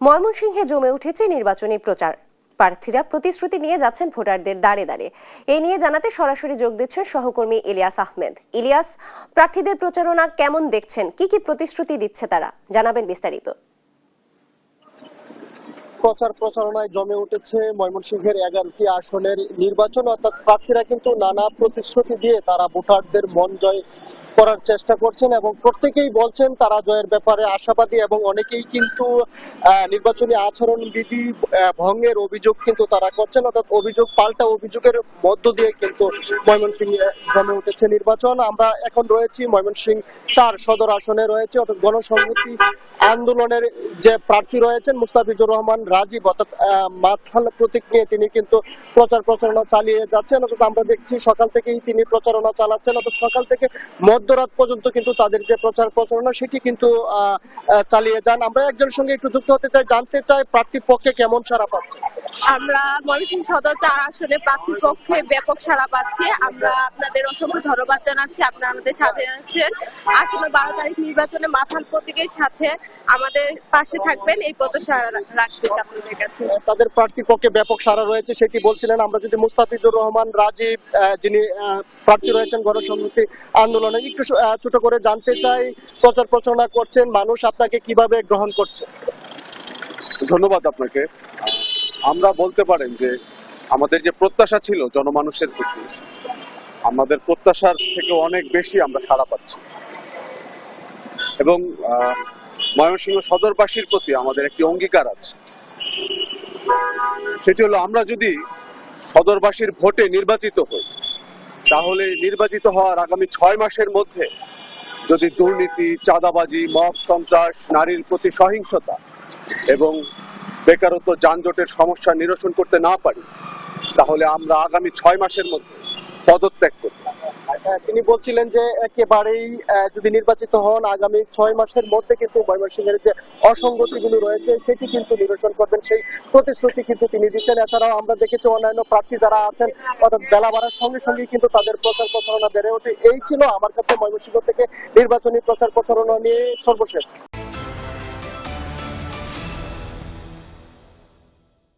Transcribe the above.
ময়মনসিংহে জমে উঠেছে নির্বাচনী প্রচার। প্রার্থীরা প্রতিশ্রুতি নিয়ে যাচ্ছেন ভোটারদের দাঁড়ে দাঁড়ে। এই নিয়ে জানাতে সরাসরি যোগ দিচ্ছেন সহকর্মী ইলিয়াস আহমেদ। ইলিয়াস, প্রার্থীদের প্রচারণা কেমন দেখছেন, কি কি প্রতিশ্রুতি দিচ্ছে তারা, জানাবেন বিস্তারিত। প্রচারণায় জমে উঠেছে ময়মনসিংহের 11টি আসনের নির্বাচন। অর্থাৎ প্রার্থীরা কিন্তু নানা প্রতিশ্রুতি দিয়ে তারা ভোটারদের মন জয় করার চেষ্টা করছেন এবং প্রত্যেকেই বলছেন তারা জয়ের ব্যাপারে আশাবাদী এবং অনেকেই কিন্তু নির্বাচনী আচরণ বিধি ভঙ্গের অভিযোগ কিন্তু তারা করছেন। অর্থাৎ অভিযোগ পাল্টা অভিযোগের মধ্য দিয়ে কিন্তু ময়মনসিংহে জমে উঠেছে নির্বাচন। আমরা এখন রয়েছি ময়মনসিংহ 4 সদর আসনে রয়েছে। অর্থাৎ গণসংহতি আন্দোলনের যে প্রার্থী রয়েছেন মুস্তাফিজুর রহমান রাজীব, অর্থাৎ মাথাল প্রতীক নিয়ে তিনি কিন্তু প্রচারণা চালিয়ে যাচ্ছেন। অর্থাৎ আমরা দেখছি সকাল থেকেই তিনি প্রচারণা চালাচ্ছেন। অর্থাৎ সকাল থেকে মধ্যরাত পর্যন্ত কিন্তু তাদের যে প্রচারণা সেটি কিন্তু চালিয়ে যান। আমরা একজনের সঙ্গে একটু যুক্ত হতে চাই, জানতে চাই প্রার্থীর পক্ষে কেমন সাড়া পাচ্ছে। আমরা ময়মনসিংহ সদর 4 আসনে প্রার্থীর পক্ষে ব্যাপক সাড়া পাচ্ছি। আমরা আপনাদের অসংখ্য ধন্যবাদ জানাচ্ছি, আপনারা আমাদের সাথে আছেন। আসলে 12 তারিখ নির্বাচনে মাথাল প্রতীকের সাথে আমাদের পাশে থাকবেন, এই প্রত্যাশা রাখছি আপনাদের কাছে। তাদের প্রার্থীর পক্ষে ব্যাপক সাড়া রয়েছে সেটি বলছিলেন। আমরা যদি মুস্তাফিজুর রহমান রাজীব যিনি প্রার্থী রয়েছেন গণসংহতি আন্দোলনে, একটু ছোট করে জানতে চাই, প্রচারণা করছেন, মানুষ আপনাকে কিভাবে গ্রহণ করছে? ধন্যবাদ আপনাকে। আমরা বলতে পারেন যে আমাদের যে প্রত্যাশা ছিল জনমানুষের প্রতি, আমাদের প্রত্যাশার থেকে অনেক বেশি আমরা সাড়া পাচ্ছি এবং ময়মনসিংহ সদরবাসীর প্রতি আমাদের একটি অঙ্গীকার আছে। সেটি হলো আমরা যদি সদরবাসীর ভোটে নির্বাচিত হই, তাহলে নির্বাচিত হওয়ার আগামী 6 মাসের মধ্যে যদি দুর্নীতি, চাঁদাবাজি, মব সন্ত্রাস, নারীর প্রতি সহিংসতা এবং বেকারত্ব, যানজটের সমস্যা নিরসন করতে না পারি, তাহলে আমরা আগামী 6 মাসের মধ্যে পদত্যাগ করব। তিনি বলছিলেন যে একেবারেই যদি নির্বাচিত হন আগামী 6 মাসের মধ্যে কিন্তু ময়মনসিংহের যে অসঙ্গতিগুলো রয়েছে সেটি কিন্তু নিরসন করবেন, সেই প্রতিশ্রুতি কিন্তু তিনি দিচ্ছেন। এছাড়াও আমরা দেখেছি অন্যান্য প্রার্থী যারা আছেন, অর্থাৎ বেলা বাড়ার সঙ্গে সঙ্গে কিন্তু তাদের প্রচারণা বেড়ে ওঠে। এই ছিল আমার কাছে ময়মনসিংহ থেকে নির্বাচনী প্রচারণা নিয়ে সর্বশেষ।